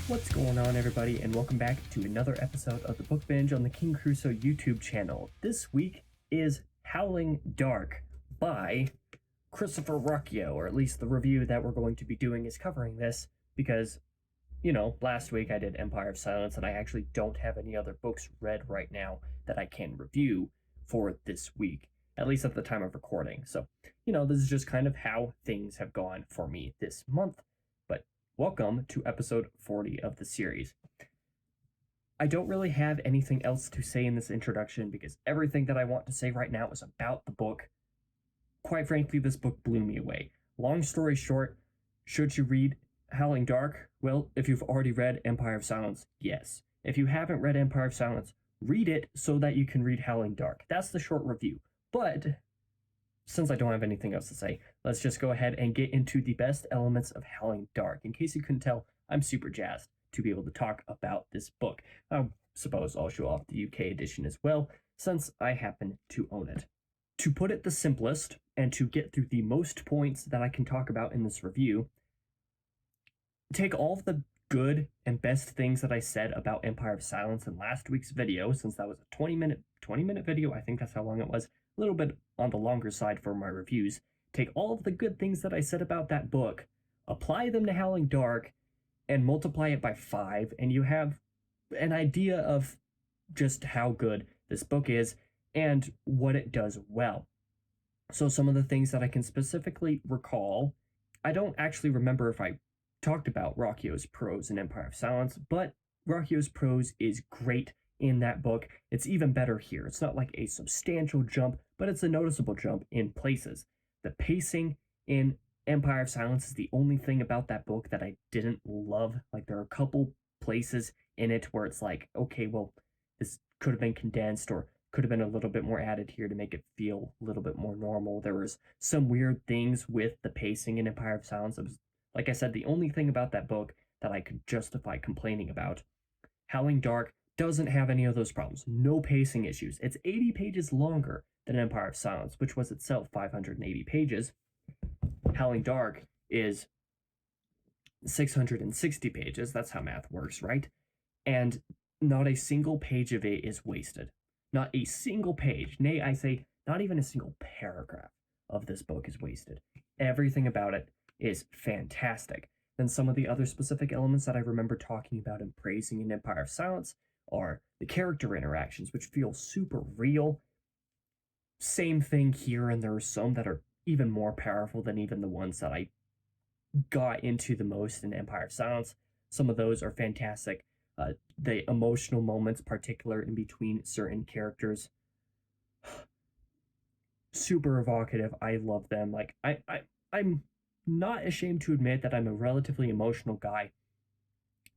What's going on, everybody, and welcome back to another episode of the Book Binge on the King Crusoe YouTube channel. This week is Howling Dark by Christopher Ruocchio, or at least the review that we're going to be doing is covering this because, last week I did Empire of Silence, and I actually don't have any other books read right now that I can review for this week, at least at the time of recording. So, this is just kind of how things have gone for me this month. Welcome to episode 40 of the series. I don't really have anything else to say in this introduction because everything that I want to say right now is about the book. Quite frankly, this book blew me away. Long story short, should you read Howling Dark? Well, if you've already read Empire of Silence, yes. If you haven't read Empire of Silence, read it so that you can read Howling Dark. That's the short review. But since I don't have anything else to say, let's just go ahead and get into the best elements of Howling Dark. In case you couldn't tell, I'm super jazzed to be able to talk about this book. I suppose I'll show off the UK edition as well, since I happen to own it. To put it the simplest, and to get through the most points that I can talk about in this review, take all of the good and best things that I said about Empire of Silence in last week's video, since that was a 20-minute video, I think that's how long it was, a little bit on the longer side for my reviews. Take all of the good things that I said about that book, apply them to Howling Dark, and multiply it by 5, and you have an idea of just how good this book is and what it does well. So some of the things that I can specifically recall, I don't actually remember if I talked about Ruocchio's prose in Empire of Silence, but Ruocchio's prose is great in that book. It's even better here. It's not like a substantial jump, but it's a noticeable jump in places. The pacing in Empire of Silence is the only thing about that book that I didn't love. Like, there are a couple places in it where it's like, okay, well, this could have been condensed or could have been a little bit more added here to make it feel a little bit more normal. There was some weird things with the pacing in Empire of Silence. It was, like I said, the only thing about that book that I could justify complaining about. Howling Dark doesn't have any of those problems. No pacing issues. It's 80 pages longer than Empire of Silence, which was itself 580 pages. Howling Dark is 660 pages. That's how math works, right? And not a single page of it is wasted. Not a single page. Nay, I say not even a single paragraph of this book is wasted. Everything about it is fantastic. Then some of the other specific elements that I remember talking about and praising in Empire of Silence are the character interactions, which feel super real. Same thing here, and there are some that are even more powerful than even the ones that I got into the most in Empire of Silence. Some of those are fantastic. The emotional moments, particular in between certain characters, super evocative. I love them. Like, I'm not ashamed to admit that I'm a relatively emotional guy.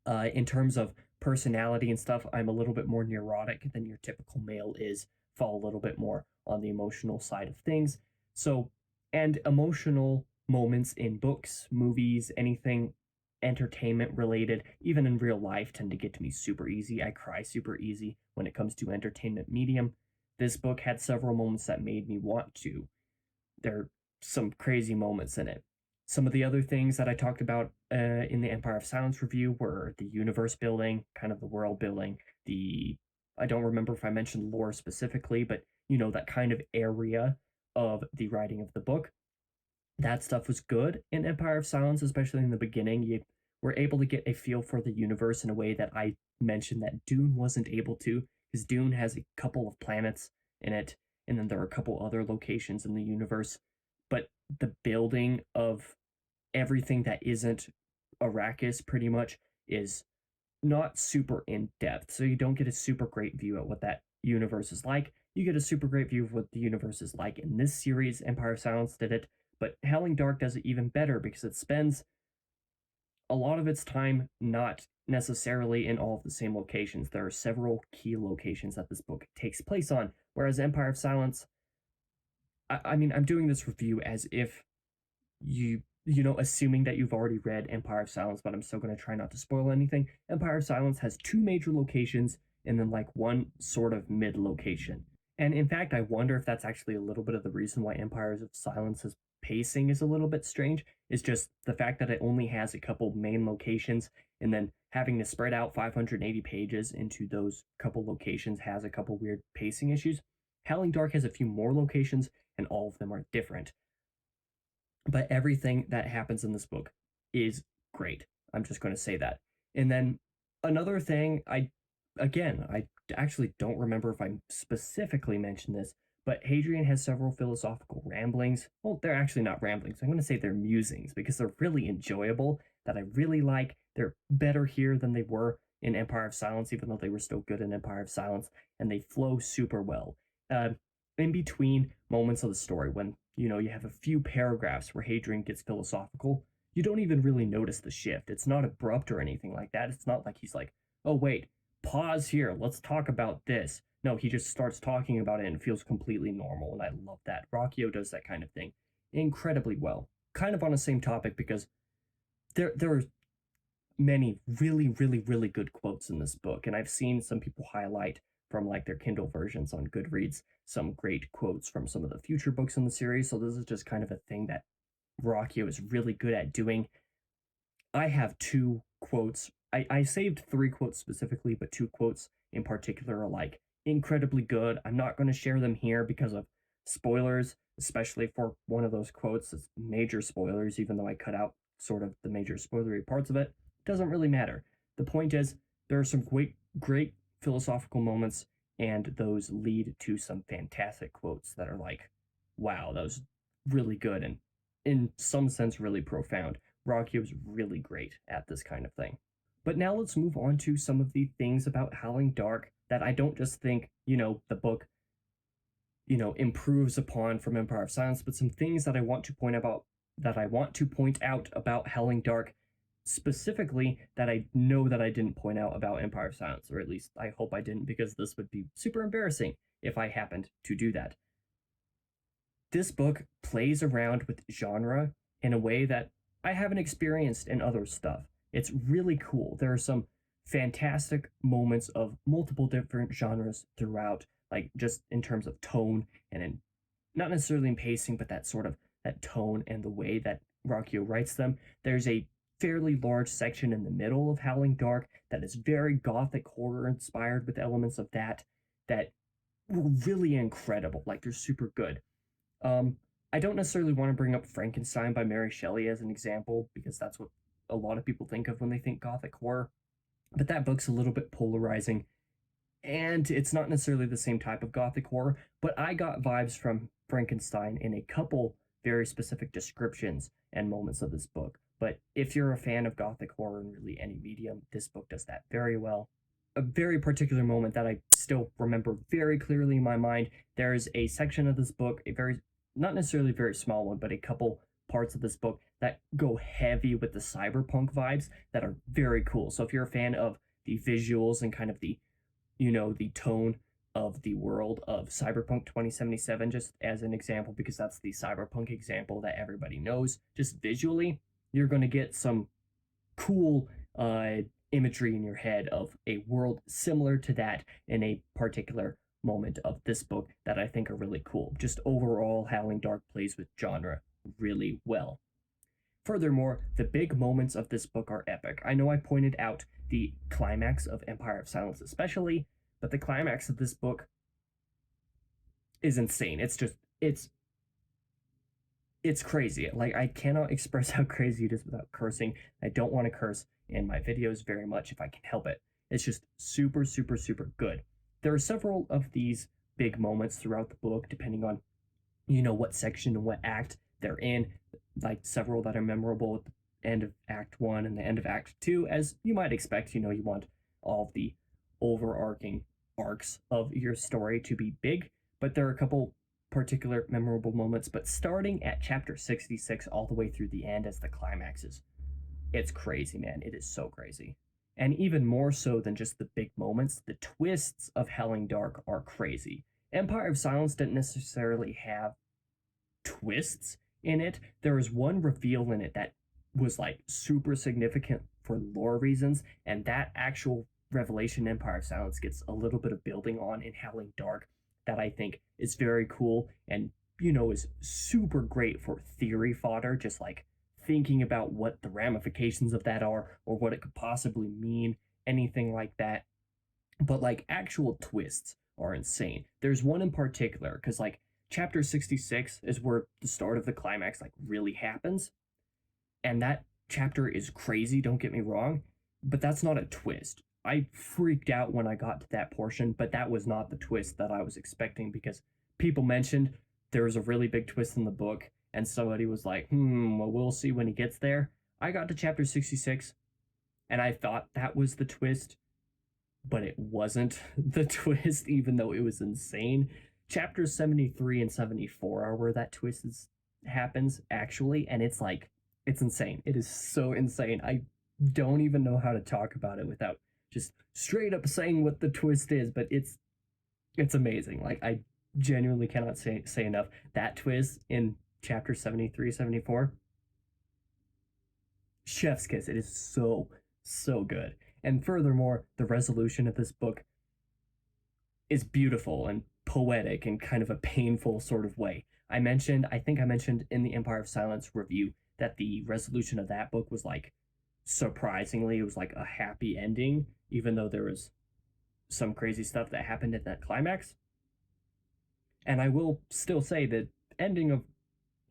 In terms of personality and stuff, I'm a little bit more neurotic than your typical male is, fall a little bit more on the emotional side of things. So, and emotional moments in books, movies, anything entertainment related, even in real life, tend to get to me super easy. I cry super easy when it comes to entertainment medium. This book had several moments that made me want to. There are some crazy moments in it. Some of the other things that I talked about in the Empire of Silence review were the universe building, kind of the world building, I don't remember if I mentioned lore specifically, but that kind of area of the writing of the book. That stuff was good in Empire of Silence, especially in the beginning. You were able to get a feel for the universe in a way that I mentioned that Dune wasn't able to, because Dune has a couple of planets in it, and then there are a couple other locations in the universe. But the building of everything that isn't Arrakis pretty much is not super in-depth, so you don't get a super great view at what that universe is like. You get a super great view of what the universe is like in this series. Empire of Silence did it, but Howling Dark does it even better because it spends a lot of its time not necessarily in all of the same locations. There are several key locations that this book takes place on, whereas Empire of Silence, I mean, I'm doing this review as if assuming that you've already read Empire of Silence, but I'm still going to try not to spoil anything. Empire of Silence has 2 major locations and then like one sort of mid location. And in fact, I wonder if that's actually a little bit of the reason why Empire of Silence's pacing is a little bit strange, is just the fact that it only has a couple main locations and then having to spread out 580 pages into those couple locations has a couple weird pacing issues. Howling Dark has a few more locations, and all of them are different. But everything that happens in this book is great. I'm just going to say that. And then another thing, I actually don't remember if I specifically mentioned this, but Hadrian has several philosophical ramblings. Well, they're actually not ramblings. I'm going to say they're musings because they're really enjoyable, that I really like. They're better here than they were in Empire of Silence, even though they were still good in Empire of Silence, and they flow super well. In between moments of the story, when you have a few paragraphs where Hadrian gets philosophical, you don't even really notice the shift. It's not abrupt or anything like that. It's not like he's like, oh wait, pause here, let's talk about this. No, he just starts talking about it and it feels completely normal, and I love that. Ruocchio does that kind of thing incredibly well. Kind of on the same topic, because there are many really, really, really good quotes in this book, and I've seen some people highlight from like their Kindle versions on Goodreads some great quotes from some of the future books in the series. So this is just kind of a thing that Ruocchio is really good at doing. I have two quotes. I saved 3 quotes specifically, but 2 quotes in particular are like incredibly good. I'm not going to share them here because of spoilers, especially for one of those quotes. It's major spoilers, even though I cut out sort of the major spoilery parts of it. Doesn't really matter. The point is, there are some great philosophical moments, and those lead to some fantastic quotes that are like, wow, that was really good and in some sense really profound. Ruocchio is really great at this kind of thing. But now let's move on to some of the things about Howling Dark that I don't just think, the book, improves upon from Empire of Silence, but some things that I want to point out about Howling Dark specifically that I know that I didn't point out about Empire of Silence, or at least I hope I didn't, because this would be super embarrassing if I happened to do that. This book plays around with genre in a way that I haven't experienced in other stuff. It's really cool. There are some fantastic moments of multiple different genres throughout, like just in terms of tone and in not necessarily in pacing, but that sort of that tone and the way that Ruocchio writes them. There's a fairly large section in the middle of Howling Dark that is very gothic horror inspired, with elements of that were really incredible. Like, they're super good. I don't necessarily want to bring up Frankenstein by Mary Shelley as an example, because that's what a lot of people think of when they think gothic horror. But that book's a little bit polarizing, and it's not necessarily the same type of gothic horror, but I got vibes from Frankenstein in a couple very specific descriptions and moments of this book. But if you're a fan of gothic horror in really any medium, this book does that very well. A very particular moment that I still remember very clearly in my mind, there's a section of this book, not necessarily a very small one, but a couple parts of this book that go heavy with the cyberpunk vibes that are very cool. So if you're a fan of the visuals and kind of the tone of the world of Cyberpunk 2077, just as an example, because that's the cyberpunk example that everybody knows, just visually, you're going to get some cool imagery in your head of a world similar to that in a particular moment of this book that I think are really cool. Just overall, Howling Dark plays with genre really well. Furthermore, the big moments of this book are epic. I know I pointed out the climax of Empire of Silence especially, but the climax of this book is insane. It's crazy. Like, I cannot express how crazy it is without cursing. I don't want to curse in my videos very much if I can help it. It's just super, super, super good. There are several of these big moments throughout the book, depending on, what section and what act they're in. Like, several that are memorable at the end of Act 1 and the end of Act 2, as you might expect. You want all of the overarching arcs of your story to be big, but there are a couple particular memorable moments. But starting at chapter 66 all the way through the end as the climaxes, it's crazy, man. It is so crazy. And even more so than just the big moments, the twists of Howling Dark are crazy. Empire of Silence didn't necessarily have twists in it. There was one reveal in it that was like super significant for lore reasons, and that actual revelation in Empire of Silence gets a little bit of building on in Howling Dark that I think is very cool and, is super great for theory fodder, just like thinking about what the ramifications of that are or what it could possibly mean, anything like that. But like actual twists are insane. There's one in particular because like chapter 66 is where the start of the climax like really happens, and that chapter is crazy, don't get me wrong, but that's not a twist. I freaked out when I got to that portion, but that was not the twist that I was expecting because people mentioned there was a really big twist in the book, and somebody was like, well, we'll see when he gets there. I got to chapter 66, and I thought that was the twist, but it wasn't the twist, even though it was insane. Chapters 73 and 74 are where that happens, actually, and it's like, it's insane. It is so insane. I don't even know how to talk about it without just straight up saying what the twist is, but it's amazing. Like, I genuinely cannot say enough. That twist in chapter 73, 74, chef's kiss. It is so good. And furthermore, the resolution of this book is beautiful and poetic in kind of a painful sort of way. I think I mentioned in the Empire of Silence review that the resolution of that book was like, surprisingly, it was like a happy ending, even though there was some crazy stuff that happened in that climax. And I will still say that ending of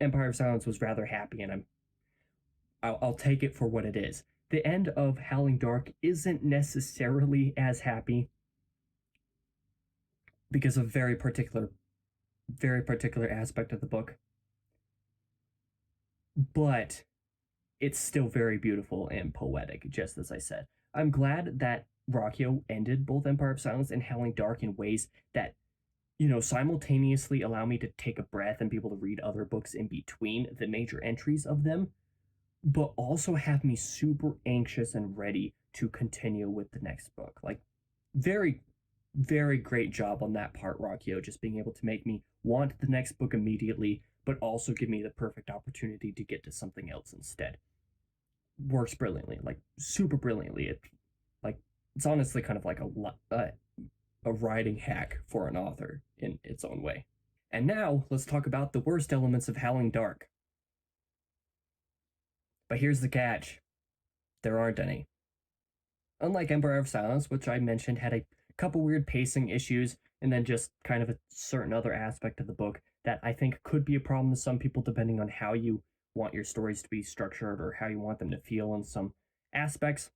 Empire of Silence was rather happy, and I'll take it for what it is. The end of Howling Dark isn't necessarily as happy because of a very particular aspect of the book. But it's still very beautiful and poetic, just as I said. I'm glad that Ruocchio ended both Empire of Silence and Howling Dark in ways that, simultaneously allow me to take a breath and be able to read other books in between the major entries of them, but also have me super anxious and ready to continue with the next book. Like, very, very great job on that part, Ruocchio, just being able to make me want the next book immediately, but also give me the perfect opportunity to get to something else instead. Works brilliantly, like super brilliantly. It's honestly kind of like a writing hack for an author in its own way. And now let's talk about the worst elements of Howling Dark. But here's the catch: there aren't any. Unlike Empire of Silence, which I mentioned had a couple weird pacing issues, and then just kind of a certain other aspect of the book that I think could be a problem to some people depending on how you want your stories to be structured or how you want them to feel in some aspects.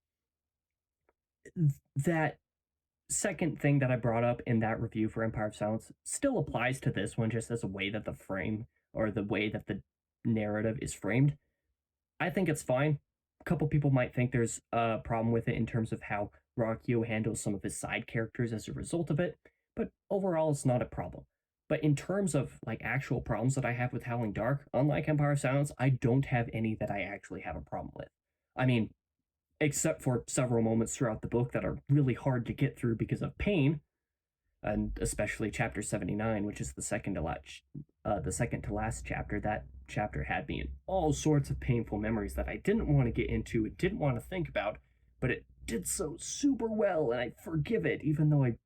That second thing that I brought up in that review for Empire of Silence still applies to this one, just as a way that the frame or the way that the narrative is framed. I think it's fine. A couple people might think there's a problem with it in terms of how Ruocchio handles some of his side characters as a result of it, but overall it's not a problem. But in terms of like actual problems that I have with Howling Dark, unlike Empire of Silence, I don't have any that I actually have a problem with. I mean, except for several moments throughout the book that are really hard to get through because of pain, and especially chapter 79, which is the second to last chapter. That chapter had me in all sorts of painful memories that I didn't want to get into and didn't want to think about, but it did so super well, and I forgive it, even though it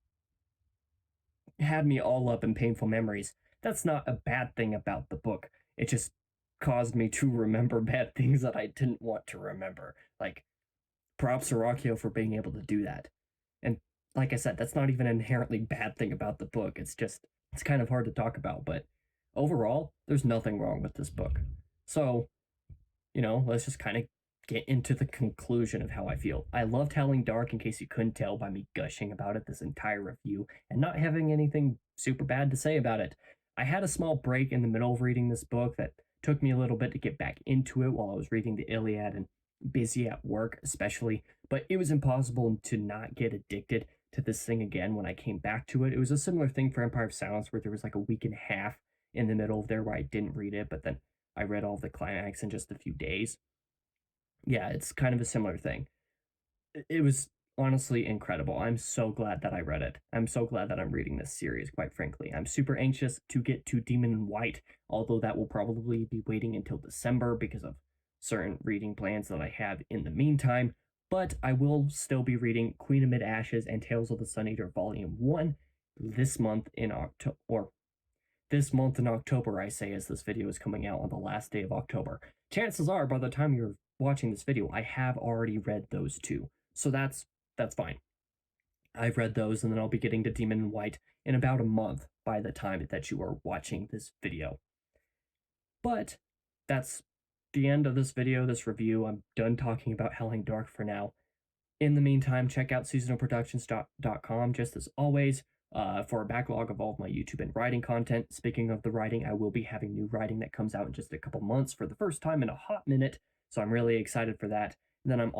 had me all up in painful memories. That's not a bad thing about the book. It just caused me to remember bad things that I didn't want to remember. Like, props to Ruocchio for being able to do that. And like I said, that's not even an inherently bad thing about the book. It's kind of hard to talk about, but overall, there's nothing wrong with this book. So, let's just kind of get into the conclusion of how I feel. I loved Howling Dark, in case you couldn't tell by me gushing about it this entire review and not having anything super bad to say about it. I had a small break in the middle of reading this book that took me a little bit to get back into it while I was reading the Iliad and busy at work especially, but it was impossible to not get addicted to this thing again when I came back to it. It was a similar thing for Empire of Silence, where there was like a week and a half in the middle of there where I didn't read it, but then I read all the climax in just a few days. Yeah, it's kind of a similar thing. It was honestly incredible. I'm so glad that I read it. I'm so glad that I'm reading this series, quite frankly. I'm super anxious to get to Demon in White, although that will probably be waiting until December because of certain reading plans that I have in the meantime. But I will still be reading Queen Amid Ashes and Tales of the Sun Eater Volume 1 this month in October, I say, as this video is coming out on the last day of October. chances are by the time you're watching this video, I have already read those two. So that's fine. I've read those, and then I'll be getting to Demon in White in about a month by the time that you are watching this video. But that's the end of this video, this review. I'm done talking about Howling Dark for now. In the meantime, check out seasonalproductions.com, just as always, for a backlog of all of my YouTube and writing content. Speaking of the writing, I will be having new writing that comes out in just a couple months for the first time in a hot minute, so I'm really excited for that. And then I'm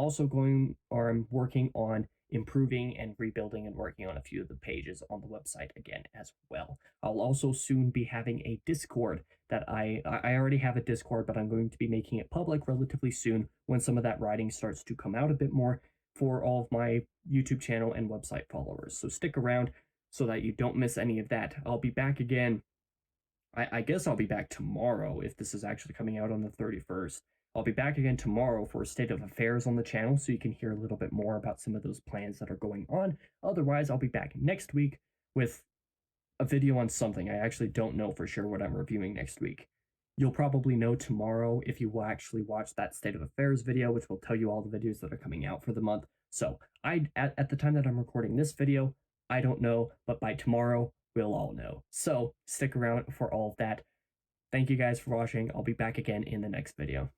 working on improving and rebuilding and working on a few of the pages on the website again as well. I'll also soon be having a Discord that I already have a Discord, but I'm going to be making it public relatively soon when some of that writing starts to come out a bit more for all of my YouTube channel and website followers. So stick around so that you don't miss any of that. I'll be back again. I guess I'll be back tomorrow if this is actually coming out on the 31st. I'll be back again tomorrow for a state of affairs on the channel so you can hear a little bit more about some of those plans that are going on. Otherwise, I'll be back next week with a video on something. I actually don't know for sure what I'm reviewing next week. You'll probably know tomorrow if you will actually watch that State of Affairs video, which will tell you all the videos that are coming out for the month. So at the time that I'm recording this video, I don't know, but by tomorrow, we'll all know. So stick around for all of that. Thank you guys for watching. I'll be back again in the next video.